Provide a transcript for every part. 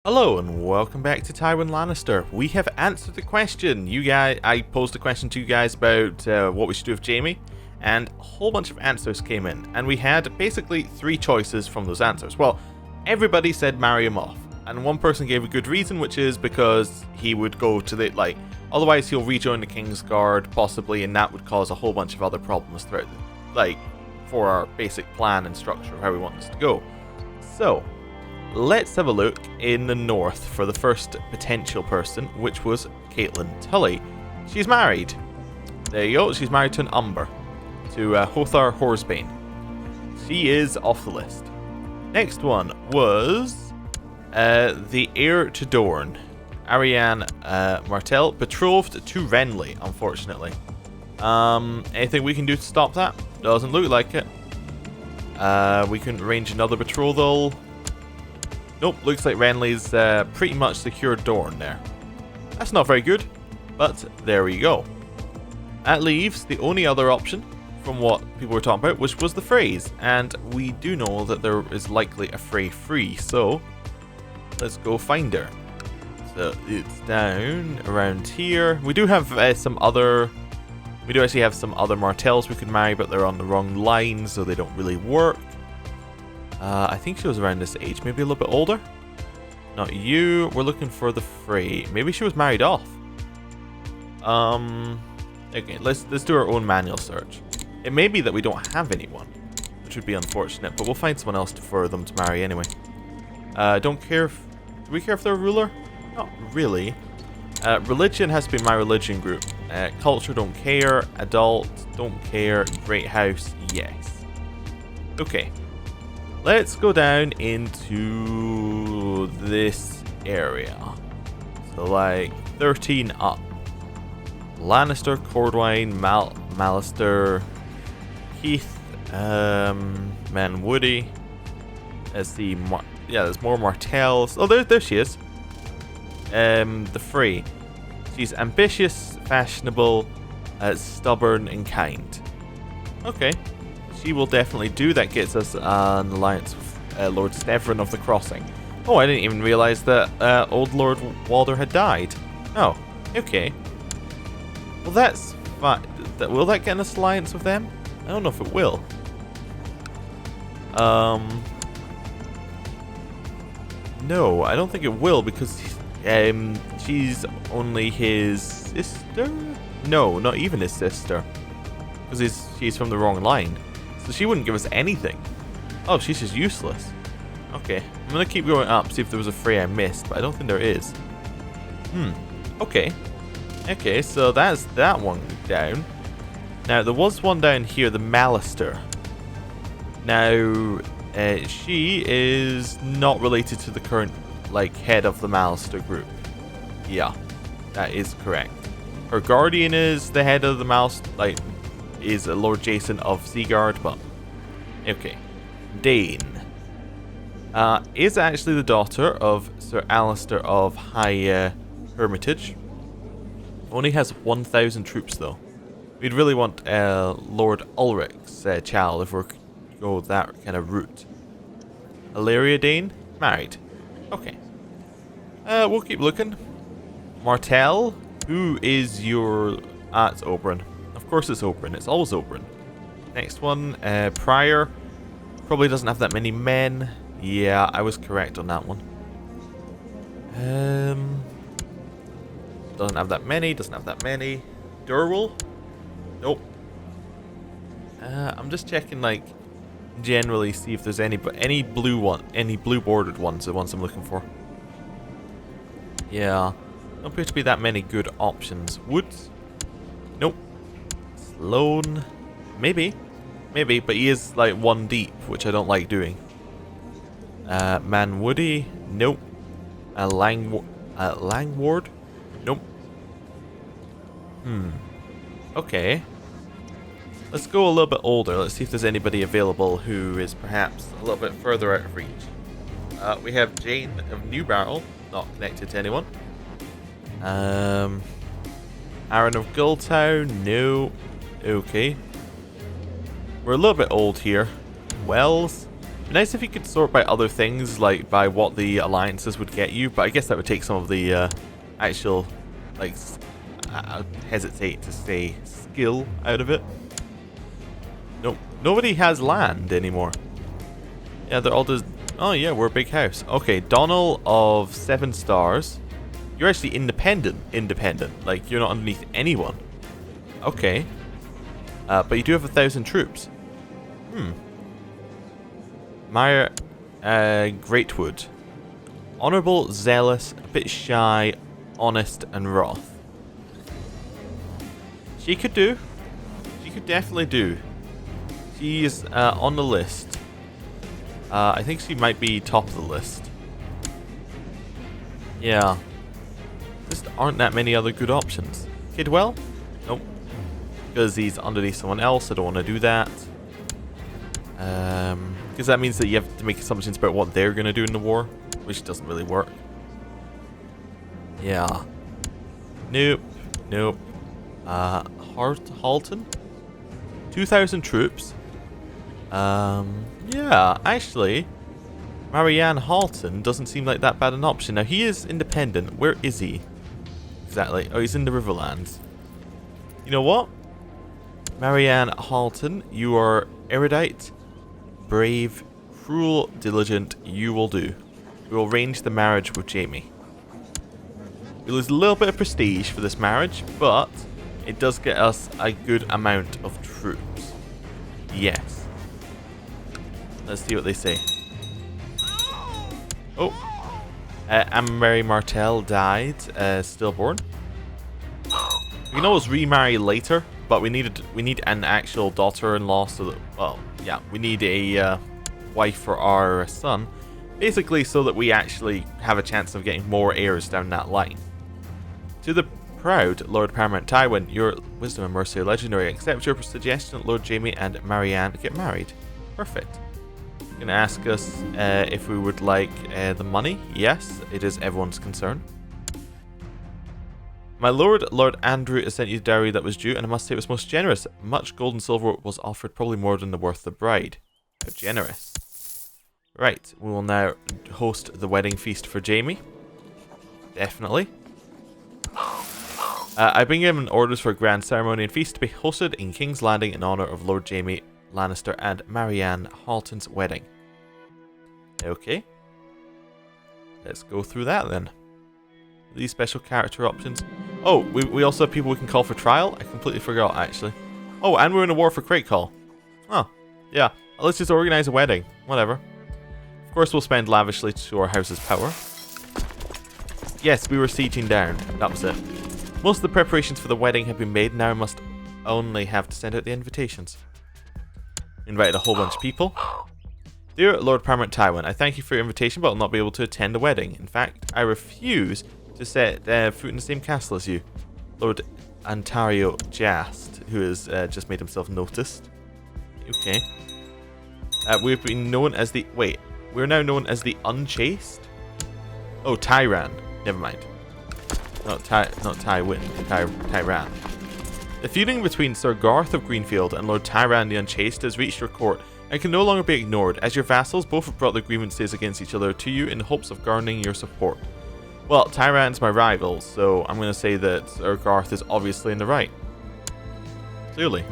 Hello and welcome back to Tywin Lannister. We have answered the question. I posed a question to you guys about what we should do with Jaime, and a whole bunch of answers came in, and we had basically three choices from those answers. Well, everybody said marry him off, and one person gave a good reason, which is because he would go to the otherwise he'll rejoin the King's Guard possibly, and that would cause a whole bunch of other problems throughout, for our basic plan and structure of how we want this to go. So let's have a look in the north for the first potential person, which was Caitlin Tully. She's married. There you go. She's married to an Umber, to Hothar Horsebane. She is off the list. Next one was the heir to Dorne, Arianne Martell, betrothed to Renly, unfortunately. Anything we can do to stop that? Doesn't look like it. We can arrange another betrothal. Nope, looks like Renly's pretty much secured Dorne there. That's not very good, but there we go. That leaves the only other option from what people were talking about, which was the Freys, and we do know that there is likely a Frey free, so let's go find her. So it's down around here. We do have some other... We do actually have some other Martells we could marry, but they're on the wrong line, so they don't really work. I think she was around this age, maybe a little bit older. Not you. We're looking for the Frey. Maybe she was married off. Okay, let's do our own manual search. It may be that we don't have anyone, which would be unfortunate, but we'll find someone else for them to marry anyway. Don't care if... Do we care if they're a ruler? Not really. Religion has to be my religion group. Culture, don't care. Adult, don't care. Great house, yes. Okay. Let's go down into this area. So like 13 up. Lannister, Cordwain, Mallister, Heath, Manwoody. Let's see. Yeah, there's more Martells. Oh, there she is. The Frey. She's ambitious, fashionable, stubborn, and kind. Okay. She will definitely do. That gets us an alliance with Lord Stevrin of the Crossing. Oh, I didn't even realize that old Lord Walder had died. Oh, okay. Well, that's fine. Will that get us an alliance with them? I don't know if it will. No, I don't think it will, because she's only his sister? No, not even his sister. Because she's from the wrong line. So she wouldn't give us anything. Oh, she's just useless. Okay, I'm going to keep going up, see if there was a Frey I missed, but I don't think there is. Okay. Okay, so that's that one down. Now, there was one down here, the Mallister. Now, she is not related to the current, head of the Mallister group. Yeah, that is correct. Her guardian is the head of the Mallister, is Lord Jason of Seaguard, but okay. Dane is actually the daughter of Sir Alistair of High Hermitage. Only has 1,000 troops though. We'd really want Lord Ulrich's child if we're go that kind of route. Illyria Dane, married. Okay. We'll keep looking. Martell, who is your... it's Oberyn. Of course it's Oberyn. It's always Oberyn. Next one, Prior. Probably doesn't have that many men. Yeah, I was correct on that one. Doesn't have that many. Doesn't have that many. Durwell? Nope. I'm just checking, generally see if there's any blue bordered ones, the ones I'm looking for. Yeah. Don't appear to be that many good options. Woods? Nope. Sloane? Maybe, but he is one deep, which I don't like doing. Manwoody? Nope. Langward? Nope. Okay. Let's go a little bit older. Let's see if there's anybody available who is perhaps a little bit further out of reach. We have Jane of Newbarrel, not connected to anyone. Aaron of Gulltown? No. Okay. We're a little bit old here. Wells? Nice if you could sort by other things, like by what the alliances would get you, but I guess that would take some of the actual, like, I hesitate to say skill out of it. Nope. Nobody has land anymore. Yeah, they're all just... Oh yeah, we're a big house. Okay, Donal of 7 stars. You're actually independent. Like, you're not underneath anyone. Okay. But you do have 1,000 troops. Maya Greatwood. Honourable, zealous, a bit shy, honest, and wrath. She could do. She could definitely do. She's on the list. I think she might be top of the list. Yeah. Just aren't that many other good options. Kidwell? Nope. Because he's underneath someone else, I don't want to do that. Because that means that you have to make assumptions about what they're going to do in the war, which doesn't really work. Yeah. Nope. Nope. Halton? 2,000 troops. Yeah, actually, Marianne Halton doesn't seem like that bad an option. Now, he is independent. Where is he? Exactly. Oh, he's in the Riverlands. You know what? Marianne Halton, you are erudite, brave, cruel, diligent. You will do. We will arrange the marriage with Jaime. We lose a little bit of prestige for this marriage, but it does get us a good amount of troops. Yes. Let's see what they say. Oh. Anne-Marie Martell died, stillborn. We can always remarry later, but we need an actual daughter-in-law, so that, well, yeah, we need a wife for our son, basically so that we actually have a chance of getting more heirs down that line. To the proud Lord Paramount Tywin, your wisdom and mercy are legendary. Accept your suggestion that Lord Jaime and Marianne get married. Perfect. Going to ask us if we would like the money. Yes, it is everyone's concern. My lord, Lord Andrew, has sent you the dowry that was due, and I must say it was most generous. Much gold and silver was offered, probably more than the worth of the bride. How generous. Right, we will now host the wedding feast for Jaime. Definitely. I've been given orders for a grand ceremony and feast to be hosted in King's Landing in honour of Lord Jaime Lannister and Marianne Halton's wedding. Okay. Let's go through that then. These special character options. Oh, we also have people we can call for trial? I completely forgot, actually. Oh, and we're in a war for crate call. Oh, yeah. Let's just organise a wedding. Whatever. Of course, we'll spend lavishly to show our house's power. Yes, we were sieging down. That was it. Most of the preparations for the wedding have been made. Now I must only have to send out the invitations. Invited a whole bunch of people. Dear Lord Paramount Tywin, I thank you for your invitation, but I'll not be able to attend the wedding. In fact, I refuse to set foot in the same castle as you. Lord Antario Jast, who has just made himself noticed. Okay. We've been known as the... Wait. We're now known as the Unchaste? Oh, Tyran. Never mind. Not Tywin. Tyran. The feuding between Sir Garth of Greenfield and Lord Tyran the Unchaste has reached your court and can no longer be ignored. As your vassals, both have brought their grievances against each other to you in the hopes of garnering your support. Well, Tyran's my rival, so I'm going to say that Sir Garth is obviously in the right. Clearly.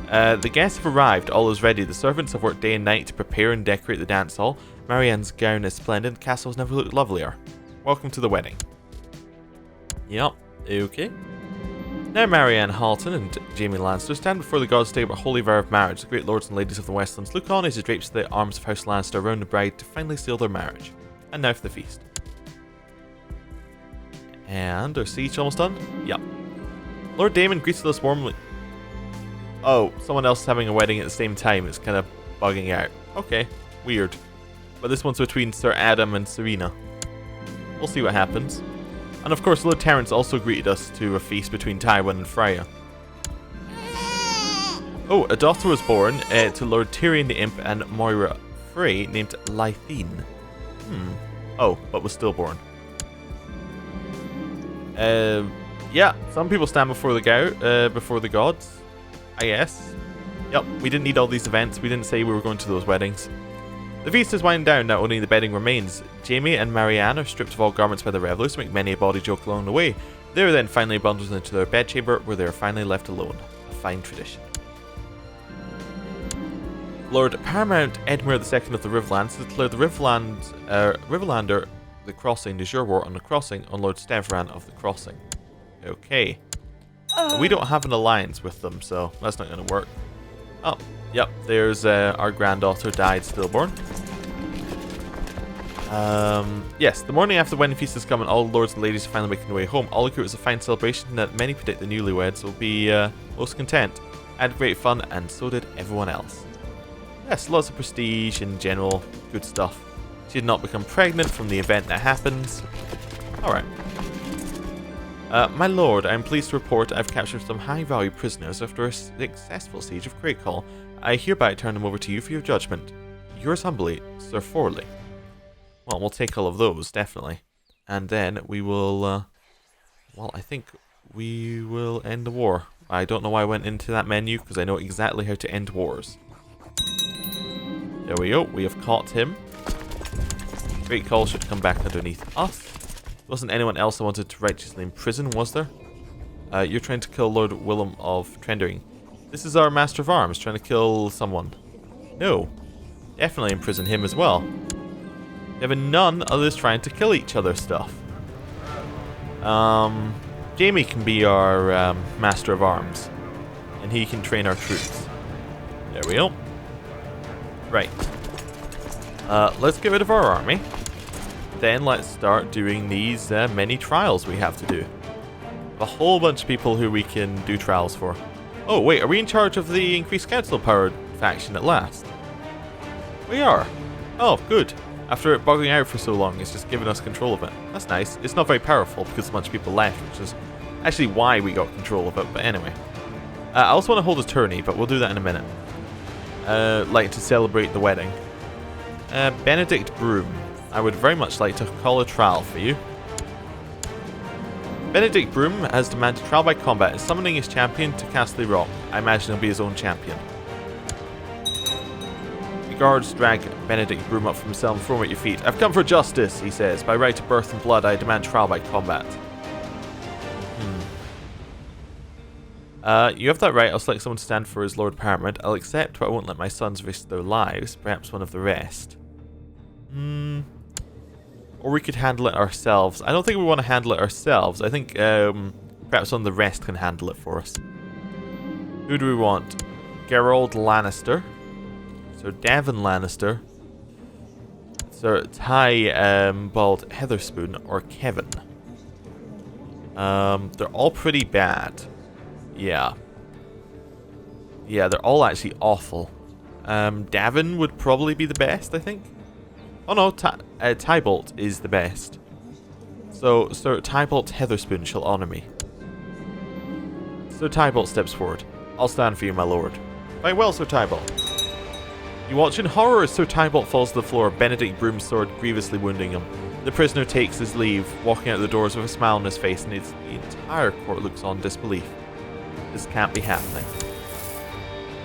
The guests have arrived, all is ready. The servants have worked day and night to prepare and decorate the dance hall. Marianne's gown is splendid, the castle has never looked lovelier. Welcome to the wedding. Yep, okay. Now Marianne Halton and Jaime Lannister stand before the gods to take a holy vow of marriage. The great lords and ladies of the Westlands look on as he drapes the arms of House Lannister around the bride to finally seal their marriage. And now for the feast. And our siege almost done? Yep. Lord Daemon greets us warmly. Oh, someone else is having a wedding at the same time. It's kind of bugging out. Okay, weird. But this one's between Sir Adam and Serena. We'll see what happens. And of course, Lord Terrence also greeted us to a feast between Tywin and Freya. Oh, a daughter was born to Lord Tyrion the Imp and Moira Frey named Lythene. Oh, but was stillborn. Yeah, some people stand before the gods, I guess. Yep, we didn't need all these events. We didn't say we were going to those weddings. The feast is winding down, now only the bedding remains. Jaime and Marianne are stripped of all garments by the revelers to make many a bawdy joke along the way. They are then finally bundled into their bedchamber, where they are finally left alone. A fine tradition. Lord Paramount Edmure II of the Riverlands has declared the Riverlander the Crossing de jure war on the Crossing on Lord Steveran of the Crossing. Okay. We don't have an alliance with them, so that's not going to work. Oh, yep, there's our granddaughter died stillborn. Yes, the morning after the wedding feast has come and all the lords and ladies are finally making their way home. All the crew is a fine celebration that many predict the newlyweds will be most content. I had great fun, and so did everyone else. Yes, lots of prestige and general good stuff. She did not become pregnant from the event that happens. Alright. My lord, I am pleased to report I've captured some high-value prisoners after a successful siege of Craigcall. I hereby turn them over to you for your judgment. Yours humbly, Sir Forley. Well, we'll take all of those, definitely. And then we will, well, I think we will end the war. I don't know why I went into that menu, because I know exactly how to end wars. There we go, we have caught him. Craigcall should come back underneath us. Wasn't anyone else I wanted to righteously imprison, was there? You're trying to kill Lord Willem of Trendering. This is our Master of Arms trying to kill someone. No. Definitely imprison him as well. They have a none others trying to kill each other stuff. Jaime can be our Master of Arms. And he can train our troops. There we go. Right. Let's get rid of our army. Then let's start doing these many trials we have to do. A whole bunch of people who we can do trials for. Oh wait, are we in charge of the increased council power faction at last? We are. Oh, good. After it bugging out for so long, it's just given us control of it. That's nice. It's not very powerful because a bunch of people left, which is actually why we got control of it, but anyway. I also want to hold a tourney, but we'll do that in a minute. Like to celebrate the wedding. Benedict Broom. I would very much like to call a trial for you. Benedict Broom has demanded trial by combat and summoning his champion to Castle Rock. I imagine he'll be his own champion. The guards drag Benedict Broom up from his cell and throw him at your feet. I've come for justice, he says. By right of birth and blood, I demand trial by combat. You have that right. I'll select someone to stand for as Lord Paramount. I'll accept, but I won't let my sons risk their lives. Perhaps one of the rest. Or we could handle it ourselves. I don't think we want to handle it ourselves. I think perhaps one of the rest can handle it for us. Who do we want? Gerald Lannister. Sir Davin Lannister. Sir Tybalt Heatherspoon. Or Kevin. They're all pretty bad. Yeah. Yeah, they're all actually awful. Davin would probably be the best, I think. Oh no, Tybalt is the best. So, Sir Tybalt Heatherspoon shall honour me. Sir Tybalt steps forward. I'll stand for you, my lord. Very well, Sir Tybalt. You watch in horror as Sir Tybalt falls to the floor, Benedict Broom's sword grievously wounding him. The prisoner takes his leave, walking out the doors with a smile on his face, and the entire court looks on in disbelief. This can't be happening.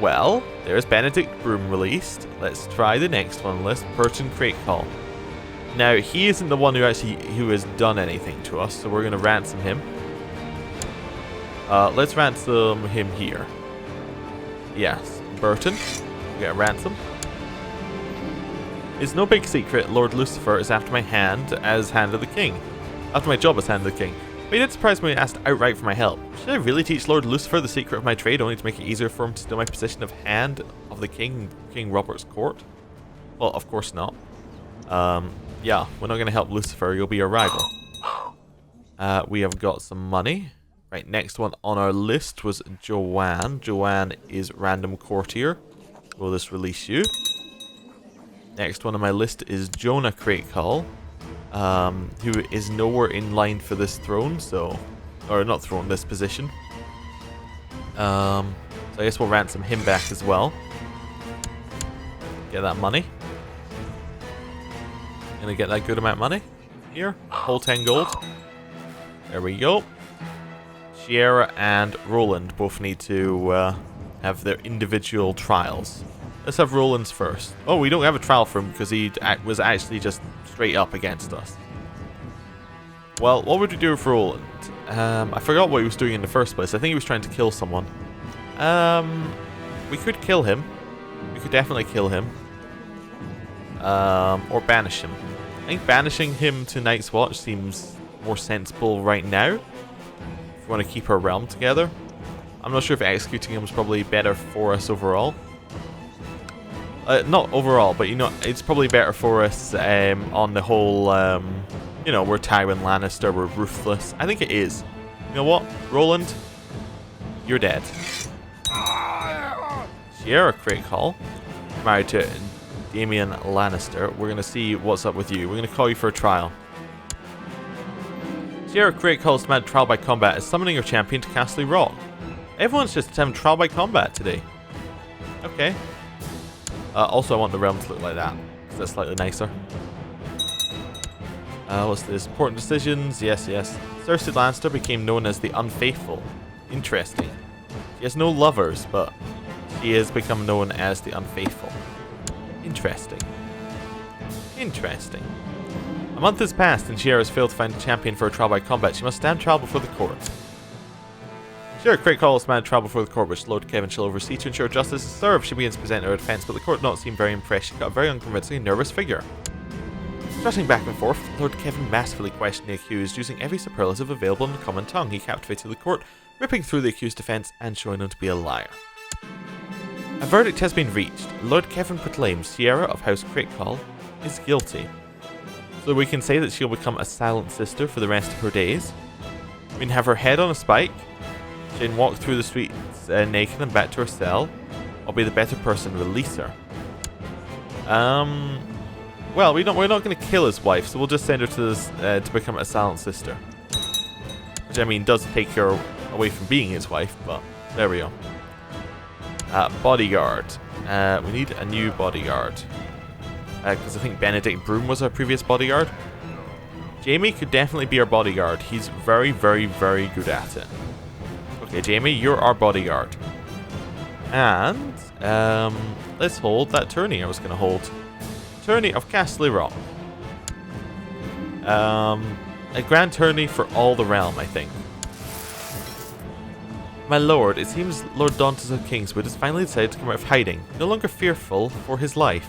Well, there's Benedict Broom released. Let's try the next one on the list, Burton Craigcall. Now, he isn't the one who has done anything to us, so we're going to ransom him. Let's ransom him here. Yes, Burton, we get a ransom. It's no big secret, Lord Lucifer is after my hand as Hand of the King. After my job as Hand of the King. But he did surprise me when he asked outright for my help. Should I really teach Lord Lucifer the secret of my trade only to make it easier for him to steal my position of Hand of the King, King Robert's court? Well, of course not. Yeah, we're not going to help Lucifer, you'll be a rival. We have got some money. Right, next one on our list was Joanne. Joanne is random courtier. We'll just release you. Next one on my list is Jonah Craigcall. Who is nowhere in line for this throne, so... Or not throne, this position. So I guess we'll ransom him back as well. Get that money. Gonna get that good amount of money. Here, whole 10 gold. There we go. Sierra and Roland both need to have their individual trials. Let's have Roland's first. Oh, we don't have a trial for him because he was actually just straight up against us. Well, what would we do with Roland? I forgot what he was doing in the first place. I think he was trying to kill someone. We could kill him. We could definitely kill him. Or banish him. I think banishing him to Night's Watch seems more sensible right now. If we want to keep our realm together. I'm not sure if executing him is probably better for us overall. Not overall, but you know, it's probably better for us on the whole, you know, we're Tywin Lannister, we're ruthless. I think it is. You know what? Roland, you're dead. Sierra Craig Hall, married to Damian Lannister. We're going to see what's up with you. We're going to call you for a trial. Sierra Craig Hall's mad trial by combat is summoning your champion to Castle Rock. Everyone's just having trial by combat today. Okay. Also, I want the realm to look like that, because that's slightly nicer. What's this? Important decisions. Yes, yes. Cersei Lannister became known as the Unfaithful. Interesting. She has no lovers, but she has become known as the Unfaithful. Interesting. Interesting. A month has passed and Sierra has failed to find a champion for a trial by combat. She must stand trial before the court. Sierra Craig Hall is mad trial before the court, which Lord Kevin shall oversee to ensure justice is served. She begins to present her defence, but the court does not seem very impressed. She's got a very unconvincing and nervous figure. Strutting back and forth, Lord Kevin masterfully questioned the accused, using every superlative available in the common tongue. He captivated the court, ripping through the accused's defence and showing him to be a liar. A verdict has been reached. Lord Kevin proclaims Sierra of House Craigcall is guilty. So we can say that she'll become a silent sister for the rest of her days. We can have her head on a spike. She can walk through the streets naked and back to her cell. I'll be the better person to release her. Well, we're not going to kill his wife, so we'll just send her to this, to become a silent sister. Which, I mean, does take her away from being his wife, but there we go. Bodyguard. We need a new bodyguard. Because I think Benedict Broom was our previous bodyguard. Jaime could definitely be our bodyguard. He's very, very, very good at it. Okay, Jaime, you're our bodyguard. And, let's hold that tourney I was going to hold. Tourney of Castle Rock. A grand tourney for all the realm, I think. My lord, it seems Lord Dantas of Kingswood has finally decided to come out of hiding, no longer fearful for his life.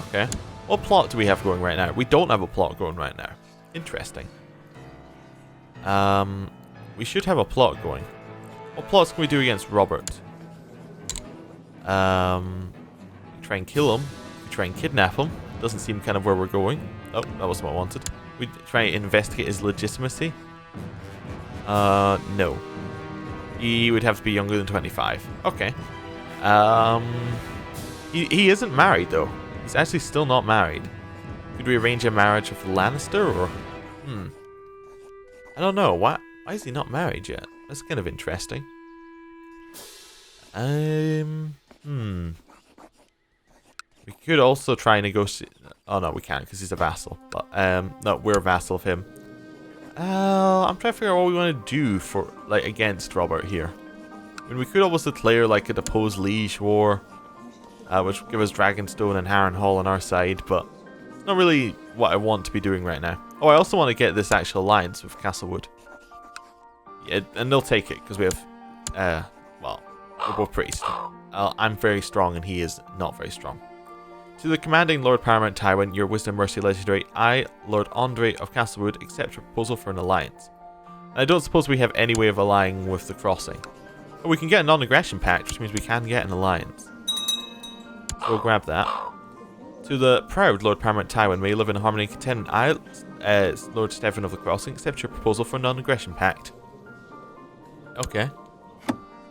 Okay. What plot do we have going right now? We don't have a plot going right now. Interesting. We should have a plot going. What plots can we do against Robert? We try and kill him. We try and kidnap him. Doesn't seem kind of where we're going. Oh, that wasn't what I wanted. We try and investigate his legitimacy. No. He would have to be younger than 25. Okay. He isn't married, though. He's actually still not married. Could we arrange a marriage with Lannister, or... I don't know. Why is he not married yet? That's kind of interesting. We could also try and negotiate... Oh, no, we can't, because he's a vassal. But, no, we're a vassal of him. I'm trying to figure out what we want to do for, like, against Robert here. I mean, we could almost declare, like, a deposed liege war, which would give us Dragonstone and Harrenhal on our side, but it's not really what I want to be doing right now. Oh, I also want to get this actual alliance with Castlewood. Yeah, and they'll take it, because we have, well, we're both pretty strong. I'm very strong, and he is not very strong. To the commanding Lord Paramount Tywin, your wisdom mercy legendary, I, Lord Andre of Castlewood, accept your proposal for an alliance. And I don't suppose we have any way of allying with the crossing. But we can get a non-aggression pact, which means we can get an alliance. So we'll grab that. To the proud Lord Paramount Tywin, may you live in harmony and contentment. I, Lord Stefan of the Crossing, accept your proposal for a non-aggression pact. Okay.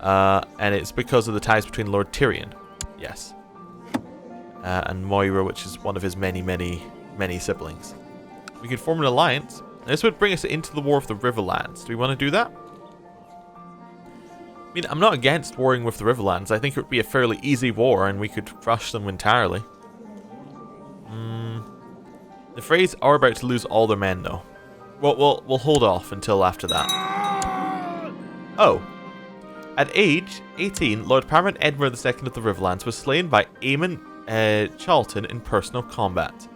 And it's because of the ties between Lord Tyrion. Yes. And Moira, which is one of his many, many, many siblings. We could form an alliance. And this would bring us into the War of the Riverlands. Do we want to do that? I mean, I'm not against warring with the Riverlands. I think it would be a fairly easy war, and we could crush them entirely. The Freys are about to lose all their men, though. We'll hold off until after that. Oh. At age 18, Lord Paramount Edward II of the Riverlands was slain by Aemon Charlton in personal combat.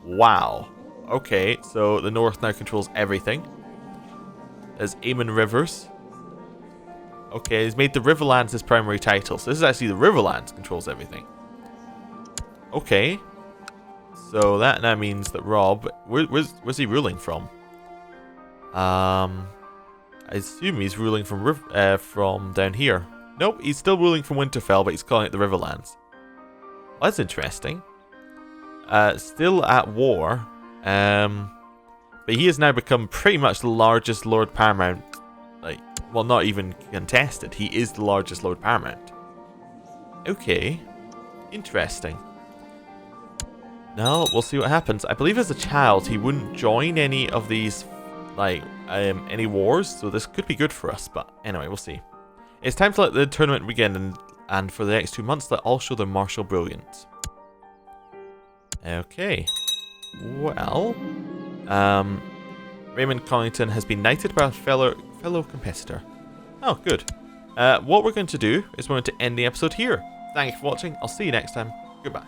Wow. Okay, so the North now controls everything. There's Aemon Rivers. Okay, he's made the Riverlands his primary title. So this is actually the Riverlands controls everything. Okay. So that now means that Rob... Where's he ruling from? I assume he's ruling from down here. Nope, he's still ruling from Winterfell, but he's calling it the Riverlands. Well, that's interesting. Still at war. But he has now become pretty much the largest Lord Paramount. Like, well, not even contested. He is the largest Lord Paramount. Okay. Interesting. Now, we'll see what happens. I believe as a child, he wouldn't join any of these, like, any wars. So this could be good for us. But anyway, we'll see. It's time to let the tournament begin. And for the next 2 months, let all show their martial brilliance. Okay. Well, Raymond Collington has been knighted by a fellow competitor. Oh, good. What we're going to do is we're going to end the episode here. Thank you for watching. I'll see you next time. Goodbye.